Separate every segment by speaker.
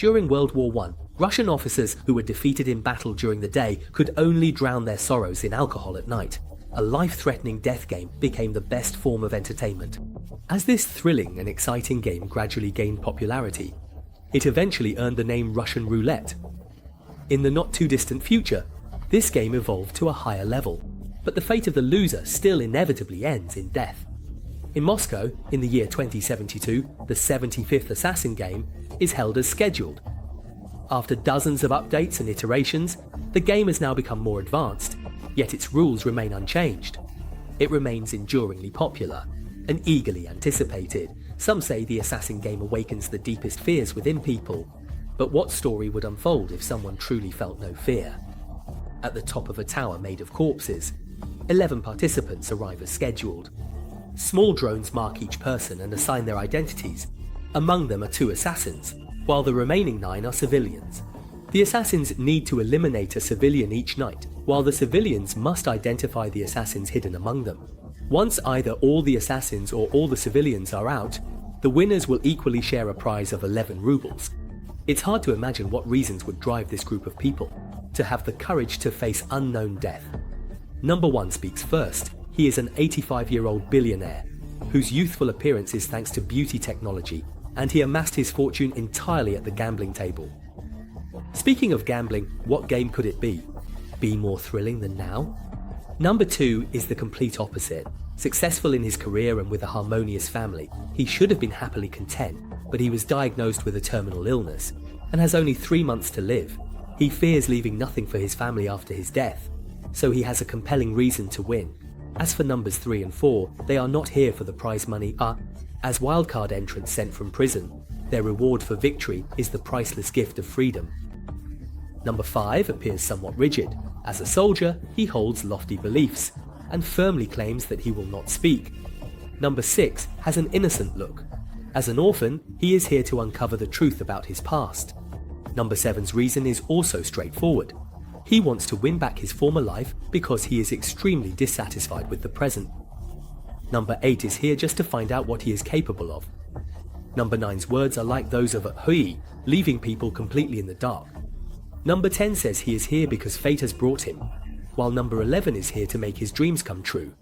Speaker 1: During World War I, Russian officers who were defeated in battle during the day could only drown their sorrows in alcohol at night. A life-threatening death game became the best form of entertainment. As this thrilling and exciting game gradually gained popularity, it eventually earned the name Russian roulette. In the not-too-distant future, this game evolved to a higher level, but the fate of the loser still inevitably ends in death. In Moscow, in the year 2072, the 75th Assassin game is held as scheduled. After dozens of updates and iterations, the game has now become more advanced, yet its rules remain unchanged. It remains enduringly popular and eagerly anticipated. Some say the Assassin game awakens the deepest fears within people, but what story would unfold if someone truly felt no fear? At the top of a tower made of corpses, 11 participants arrive as scheduled. Small drones mark each person and assign their identities. Among them are 2 assassins, while the remaining 9 are civilians. The assassins need to eliminate a civilian each night, while the civilians must identify the assassins hidden among them. Once either all the assassins or all the civilians are out, the winners will equally share a prize of 11 rubles. It's hard to imagine what reasons would drive this group of people to have the courage to face unknown death. Number 1 speaks first. He is an 85-year-old billionaire whose youthful appearance is thanks to beauty technology, and he amassed his fortune entirely at the gambling table. Speaking of gambling, what game could it be? Be more thrilling than now? Number 2 is the complete opposite. Successful in his career and with a harmonious family, he should have been happily content, but he was diagnosed with a terminal illness and has only 3 months to live. He fears leaving nothing for his family after his death, so he has a compelling reason to win. As for numbers 3 and 4, they are not here for the prize money. As wildcard entrants sent from prison, their reward for victory is the priceless gift of freedom. Number 5 appears somewhat rigid. As a soldier, he holds lofty beliefs and firmly claims that he will not speak. Number 6 has an innocent look. As an orphan, he is here to uncover the truth about his past. Number 7's reason is also straightforward. He wants to win back his former life because he is extremely dissatisfied with the present. Number 8 is here just to find out what he is capable of. Number 9's words are like those of a hui, leaving people completely in the dark. Number 10 says he is here because fate has brought him, while number 11 is here to make his dreams come true.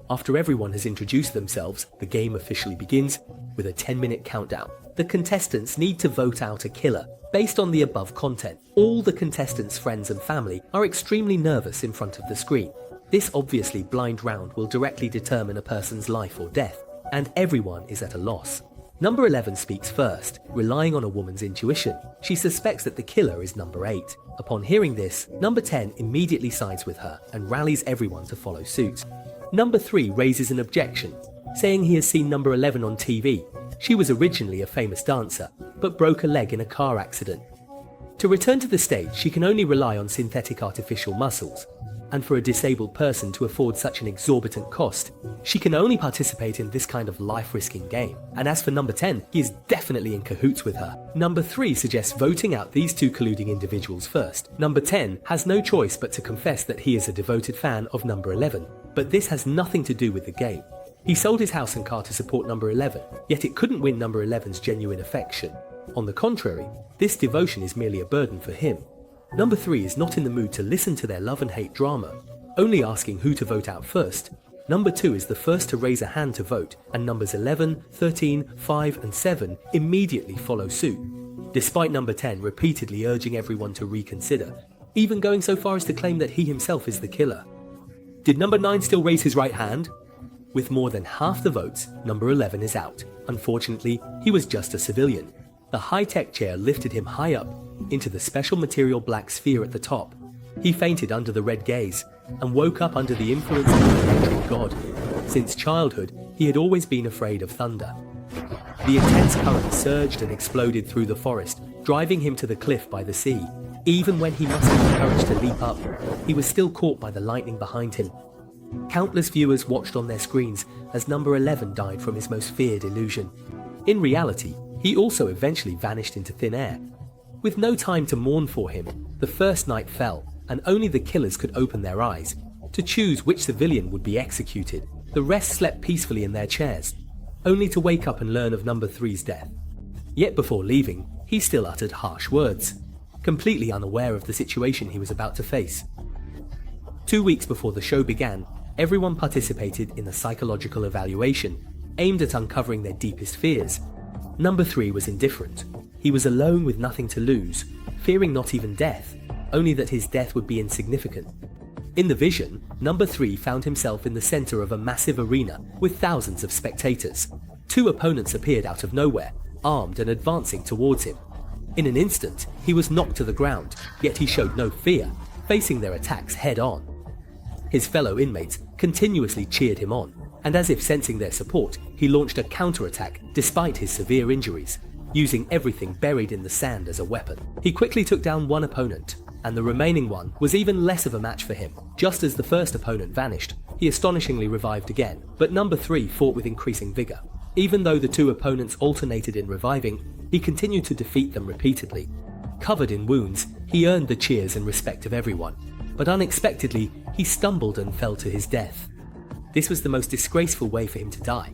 Speaker 1: After everyone has introduced themselves, the game officially begins with a 10-minute countdown. The contestants need to vote out a killer based on the above content. All the contestants' friends and family are extremely nervous in front of the screen. This obviously blind round will directly determine a person's life or death, and everyone is at a loss. Number 11 speaks first, relying on a woman's intuition. She suspects that the killer is number 8. Upon hearing this, number 10 immediately sides with her and rallies everyone to follow suit. Number 3 raises an objection, saying he has seen number 11 on TV. She was originally a famous dancer, but broke a leg in a car accident. To return to the stage, she can only rely on synthetic artificial muscles, and for a disabled person to afford such an exorbitant cost, she can only participate in this kind of life-risking game. And as for number 10, he is definitely in cahoots with her. Number 3 suggests voting out these 2 colluding individuals first. Number 10 has no choice but to confess that he is a devoted fan of number 11, but this has nothing to do with the game. He sold his house and car to support number 11, yet it couldn't win number 11's genuine affection. On the contrary, this devotion is merely a burden for him. Number 3 is not in the mood to listen to their love and hate drama, only asking who to vote out first. Number 2 is the first to raise a hand to vote, and numbers 11, 13, 5 and 7 immediately follow suit, despite number 10 repeatedly urging everyone to reconsider, even going so far as to claim that he himself is the killer. Did number 9 still raise his right hand? With more than half the votes, number 11 is out. Unfortunately, he was just a civilian. The high-tech chair lifted him high up into the special material black sphere at the top. He fainted under the red gaze and woke up under the influence of the electric god. Since childhood, he had always been afraid of thunder. The intense current surged and exploded through the forest, driving him to the cliff by the sea. Even when he mustered the courage to leap up, he was still caught by the lightning behind him. Countless viewers watched on their screens as number 11 died from his most feared illusion. In reality, he also eventually vanished into thin air. With no time to mourn for him, the first night fell, and only the killers could open their eyes to choose which civilian would be executed. The rest slept peacefully in their chairs, only to wake up and learn of number 3's death. Yet before leaving, he he still uttered harsh words, completely unaware of the situation he was about to face. 2 weeks before the show began, everyone participated in a psychological evaluation aimed at uncovering their deepest fears. Number 3 was indifferent. He was alone with nothing to lose, fearing not even death, only that his death would be insignificant. In the vision, Number 3 found himself in the center of a massive arena with thousands of spectators. 2 opponents appeared out of nowhere, armed and advancing towards him. In an instant, he was knocked to the ground, yet he showed no fear, facing their attacks head-on. His fellow inmates continuously cheered him on, and as if sensing their support, he launched a counterattack despite his severe injuries, using everything buried in the sand as a weapon. He quickly took down one opponent, and the remaining one was even less of a match for him. Just as the first opponent vanished, he astonishingly revived again, but Number 3 fought with increasing vigor. Even though the 2 opponents alternated in reviving, he continued to defeat them repeatedly. Covered in wounds, he earned the cheers and respect of everyone, but unexpectedly, he stumbled and fell to his death. This was the most disgraceful way for him to die.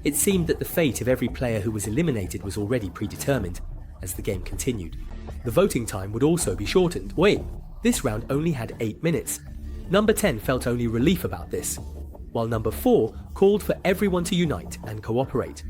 Speaker 1: It seemed that the fate of every player who was eliminated was already predetermined as the game continued. The voting time would also be shortened. Wait, this round only had 8 minutes. Number 10 felt only relief about this, while Number 4 called for everyone to unite and cooperate.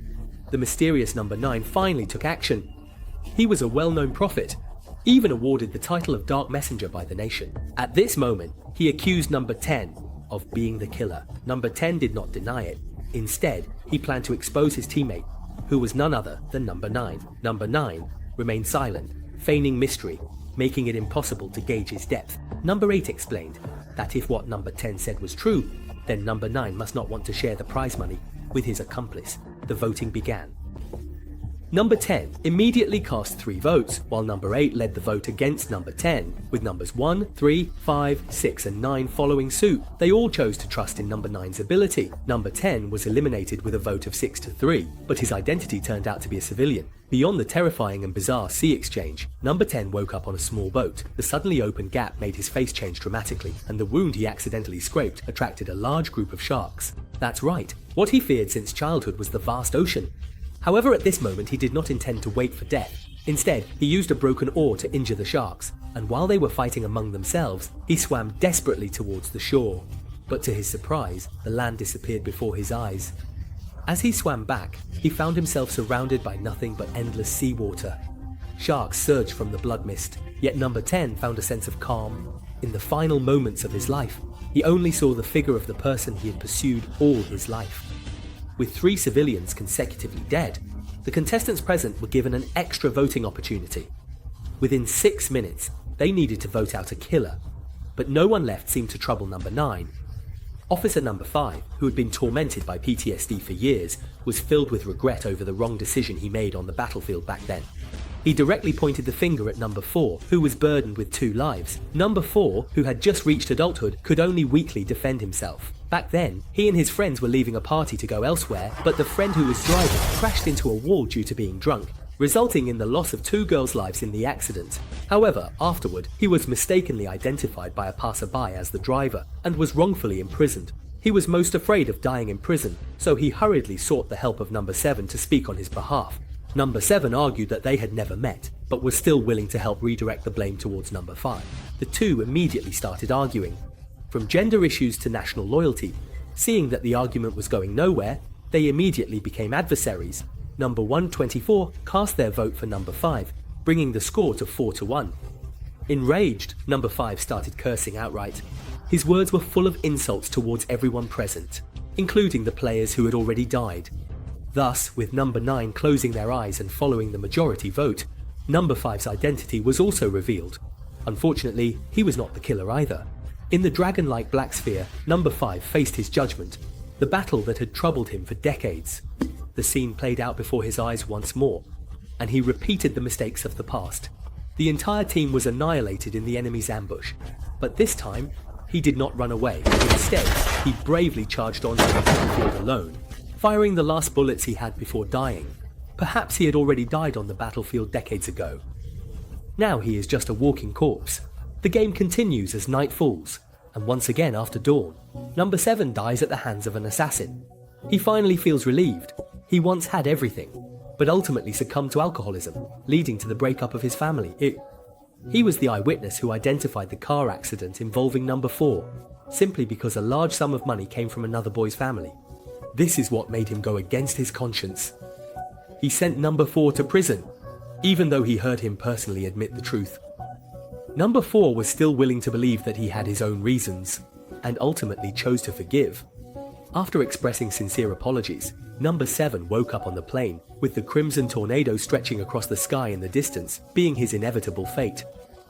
Speaker 1: The mysterious Number 9 finally took action. He was a well-known prophet, even awarded the title of Dark Messenger by the nation. At this moment, he accused Number 10 of being the killer. Number 10 did not deny it. Instead, he planned to expose his teammate, who was none other than Number 9. Number 9 remained silent, feigning mystery, making it impossible to gauge his depth. Number 8 explained that if what Number 10 said was true, then Number 9 must not want to share the prize money with his accomplice. The voting began. Number 10 immediately cast 3 votes, while Number 8 led the vote against Number 10, with Numbers 1, 3, 5, 6 and 9 following suit. They all chose to trust in Number 9's ability. Number 10 was eliminated with a vote of 6-3, but his identity turned out to be a civilian. Beyond the terrifying and bizarre sea exchange, Number 10 woke up on a small boat. The suddenly opened gap made his face change dramatically, and the wound he accidentally scraped attracted a large group of sharks. That's right, what he feared since childhood was the vast ocean. However, at this moment he did not intend to wait for death. Instead, he used a broken oar to injure the sharks, and while they were fighting among themselves, he swam desperately towards the shore. But to his surprise, the land disappeared before his eyes. As he swam back, he found himself surrounded by nothing but endless seawater. Sharks surged from the blood mist, yet Number 10 found a sense of calm. In the final moments of his life, he only saw the figure of the person he had pursued all his life. With 3 civilians consecutively dead, the contestants present were given an extra voting opportunity. Within 6 minutes, they needed to vote out a killer, but no one left seemed to trouble Number 9. Officer Number 5, who had been tormented by PTSD for years, was filled with regret over the wrong decision he made on the battlefield back then. He directly pointed the finger at Number 4, who was burdened with 2 lives. Number 4, who had just reached adulthood, could only weakly defend himself. Back then, he and his friends were leaving a party to go elsewhere, but the friend who was driving crashed into a wall due to being drunk, resulting in the loss of 2 girls' lives in the accident. However, afterward, he was mistakenly identified by a passerby as the driver, and was wrongfully imprisoned. He was most afraid of dying in prison, so he hurriedly sought the help of Number 7 to speak on his behalf. Number 7 argued that they had never met, but was still willing to help redirect the blame towards Number 5. The 2 immediately started arguing. From gender issues to national loyalty, seeing that the argument was going nowhere, they immediately became adversaries. Number 124 cast their vote for Number 5, bringing the score to 4-1. Enraged, Number 5 started cursing outright. His words were full of insults towards everyone present, including the players who had already died. Thus, with Number 9 closing their eyes and following the majority vote, Number 5's identity was also revealed. Unfortunately, he was not the killer either. In the dragon-like black sphere, Number 5 faced his judgment, the battle that had troubled him for decades. The scene played out before his eyes once more, and he repeated the mistakes of the past. The entire team was annihilated in the enemy's ambush, but this time, he did not run away. Instead, he bravely charged onto the battlefield alone, firing the last bullets he had before dying. Perhaps he had already died on the battlefield decades ago. Now he is just a walking corpse. The game continues as night falls, and once again after dawn, Number 7 dies at the hands of an assassin. He finally feels relieved. He once had everything, but ultimately succumbed to alcoholism, leading to the breakup of his family. He was the eyewitness who identified the car accident involving number 4, simply because a large sum of money came from another boy's family. This is what made him go against his conscience. He sent number 4 to prison, even though he heard him personally admit the truth. Number 4 was still willing to believe that he had his own reasons, and ultimately chose to forgive. After expressing sincere apologies, number 7 woke up on the plane, with the crimson tornado stretching across the sky in the distance being his inevitable fate.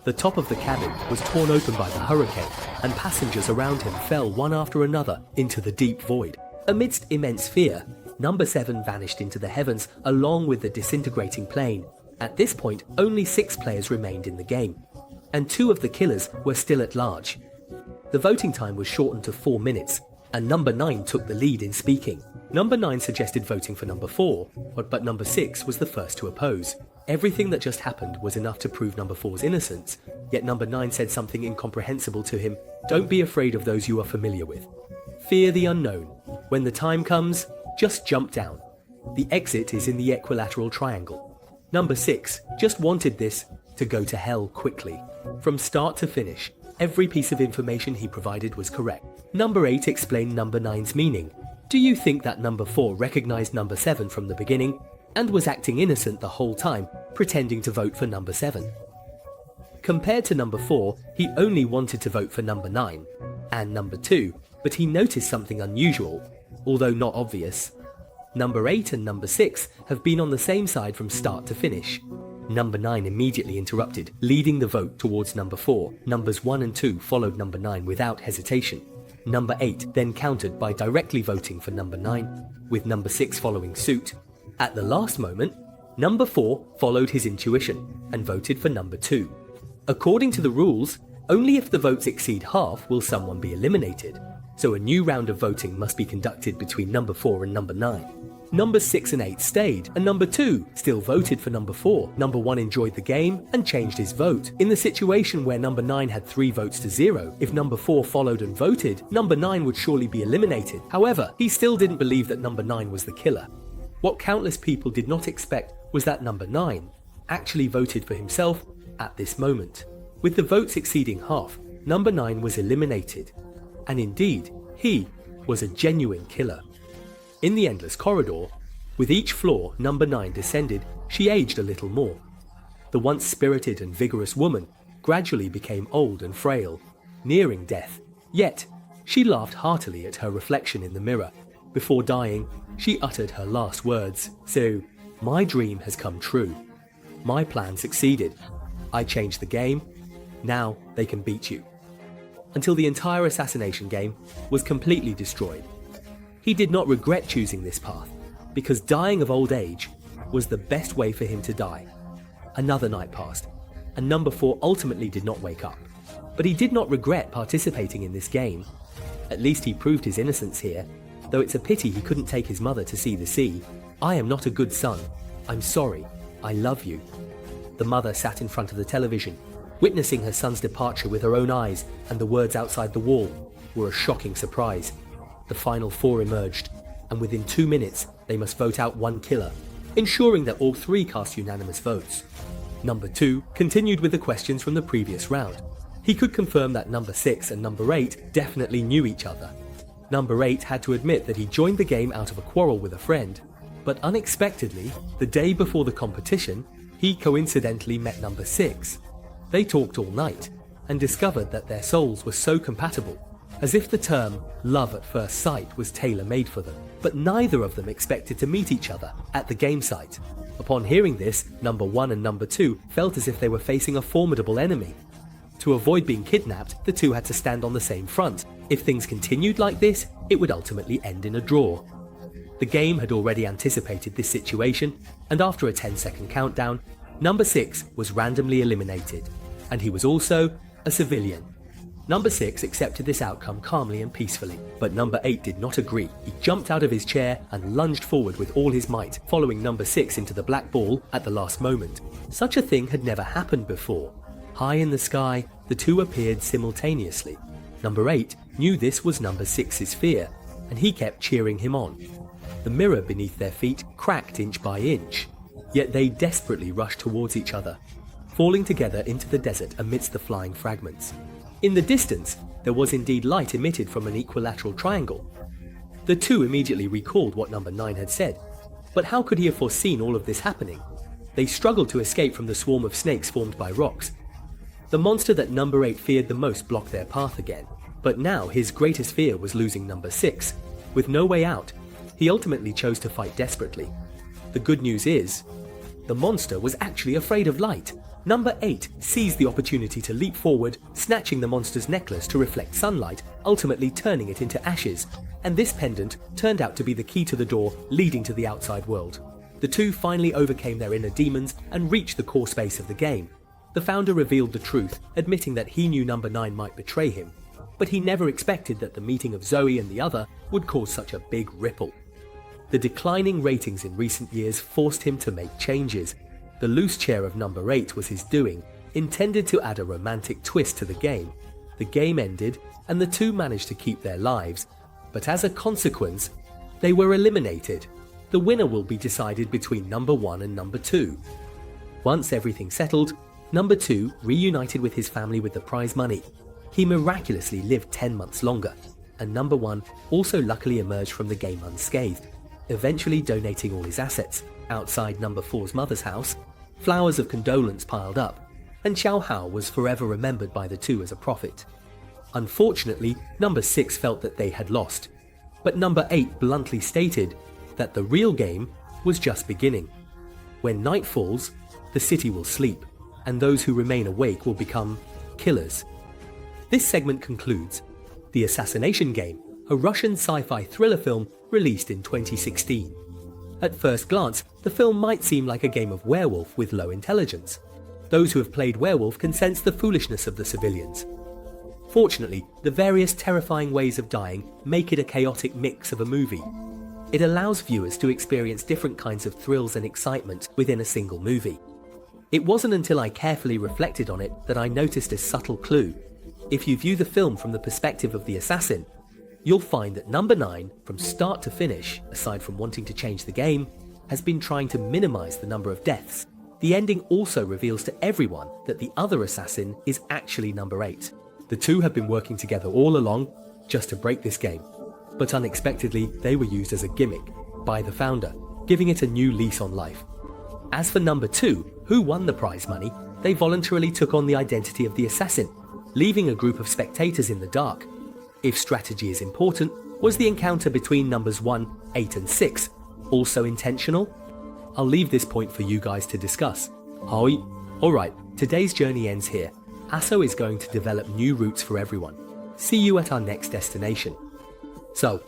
Speaker 1: The top of the cabin was torn open by the hurricane, and passengers around him fell one after another into the deep void. Amidst immense fear, number 7 vanished into the heavens along with the disintegrating plane. At this point, only 6 players remained in the game, and 2 of the killers were still at large. The voting time was shortened to 4 minutes, and number 9 took the lead in speaking. Number 9 suggested voting for number 4, but number 6 was the first to oppose. Everything that just happened was enough to prove number 4's innocence, yet number 9 said something incomprehensible to him. Don't be afraid of those you are familiar with. Fear the unknown. When the time comes, just jump down. The exit is in the equilateral triangle. Number 6 just wanted this to go to hell quickly. From start to finish, every piece of information he provided was correct. Number 8 explained number 9's meaning. Do you think that number 4 recognized number 7 from the beginning and was acting innocent the whole time, pretending to vote for number 7? Compared to number 4, he only wanted to vote for number 9 and number 2, but he noticed something unusual, although not obvious. Number 8 and number 6 have been on the same side from start to finish. Number 9 immediately interrupted, leading the vote towards number 4. Numbers 1 and 2 followed number 9 without hesitation. Number 8 then countered by directly voting for number 9, with number 6 following suit. At the last moment, number 4 followed his intuition and voted for number 2. According to the rules, only if the votes exceed half will someone be eliminated, so a new round of voting must be conducted between number 4 and number 9. Numbers 6 and 8 stayed, and number 2 still voted for number 4. Number 1 enjoyed the game and changed his vote. In the situation where number 9 had 3 votes to 0, if number 4 followed and voted, number 9 would surely be eliminated. However, he still didn't believe that number 9 was the killer. What countless people did not expect was that number 9 actually voted for himself at this moment. With the votes exceeding half, number 9 was eliminated. And indeed, he was a genuine killer. In the endless corridor, with each floor number 9 descended, she aged a little more. The once spirited and vigorous woman gradually became old and frail, nearing death. Yet, she laughed heartily at her reflection in the mirror. Before dying, she uttered her last words. So, my dream has come true. My plan succeeded. I changed the game. Now they can beat you. Until the entire assassination game was completely destroyed. He did not regret choosing this path, because dying of old age was the best way for him to die. Another night passed, and number 4 ultimately did not wake up. But he did not regret participating in this game. At least he proved his innocence here, though it's a pity he couldn't take his mother to see the sea. I am not a good son. I'm sorry. I love you. The mother sat in front of the television, witnessing her son's departure with her own eyes, and the words outside the wall were a shocking surprise. The final 4 emerged, and within 2 minutes they must vote out one killer, ensuring that all 3 cast unanimous votes. Number 2 continued with the questions from the previous round. He could confirm that number 6 and number 8 definitely knew each other. Number 8 had to admit that he joined the game out of a quarrel with a friend, but unexpectedly, the day before the competition, he coincidentally met number 6. They talked all night, and discovered that their souls were so compatible, as if the term love at first sight was tailor-made for them. But neither of them expected to meet each other at the game site. Upon hearing this, number 1 and number 2 felt as if they were facing a formidable enemy. To avoid being kidnapped, the 2 had to stand on the same front. If things continued like this, it would ultimately end in a draw. The game had already anticipated this situation, and after a 10-second countdown, number 6 was randomly eliminated, and he was also a civilian. Number 6 accepted this outcome calmly and peacefully, but number 8 did not agree. He jumped out of his chair and lunged forward with all his might, following number 6 into the black ball at the last moment. Such a thing had never happened before. High in the sky, the 2 appeared simultaneously. Number 8 knew this was number 6's fear, and he kept cheering him on. The mirror beneath their feet cracked inch by inch, yet they desperately rushed towards each other, falling together into the desert amidst the flying fragments. In the distance, there was indeed light emitted from an equilateral triangle. The two immediately recalled what number 9 had said, but how could he have foreseen all of this happening? They struggled to escape from the swarm of snakes formed by rocks. The monster that number 8 feared the most blocked their path again, but now his greatest fear was losing number 6. With no way out, he ultimately chose to fight desperately. The good news is, the monster was actually afraid of light. Number 8 seized the opportunity to leap forward, snatching the monster's necklace to reflect sunlight, ultimately turning it into ashes, and this pendant turned out to be the key to the door leading to the outside world. The two finally overcame their inner demons and reached the core space of the game. The founder revealed the truth, admitting that he knew number 9 might betray him, but he never expected that the meeting of Zoe and the other would cause such a big ripple. The declining ratings in recent years forced him to make changes. The loose chair of number 8 was his doing, intended to add a romantic twist to the game. The game ended, and the two managed to keep their lives, but as a consequence, they were eliminated. The winner will be decided between number 1 and number 2. Once everything settled, number 2 reunited with his family with the prize money. He miraculously lived 10 months longer, and number 1 also luckily emerged from the game unscathed, eventually donating all his assets. Outside number 4's mother's house, flowers of condolence piled up, and Xiao Hao was forever remembered by the two as a prophet. Unfortunately, number 6 felt that they had lost, but number 8 bluntly stated that the real game was just beginning. When night falls, the city will sleep, and those who remain awake will become killers. This segment concludes The Assassination Game, a Russian sci-fi thriller film released in 2016. At first glance, the film might seem like a game of Werewolf with low intelligence. Those who have played Werewolf can sense the foolishness of the civilians. Fortunately, the various terrifying ways of dying make it a chaotic mix of a movie. It allows viewers to experience different kinds of thrills and excitement within a single movie. It wasn't until I carefully reflected on it that I noticed a subtle clue. If you view the film from the perspective of the assassin, you'll find that number 9, from start to finish, aside from wanting to change the game, has been trying to minimize the number of deaths. The ending also reveals to everyone that the other assassin is actually number 8. The two have been working together all along just to break this game, but unexpectedly they were used as a gimmick by the founder, giving it a new lease on life. As for number 2, who won the prize money, they voluntarily took on the identity of the assassin, leaving a group of spectators in the dark. If strategy is important, was the encounter between numbers 1, 8 and 6 also intentional? I'll leave this point for you guys to discuss. Alright, today's journey ends here. Asso is going to develop new routes for everyone. See you at our next destination. So,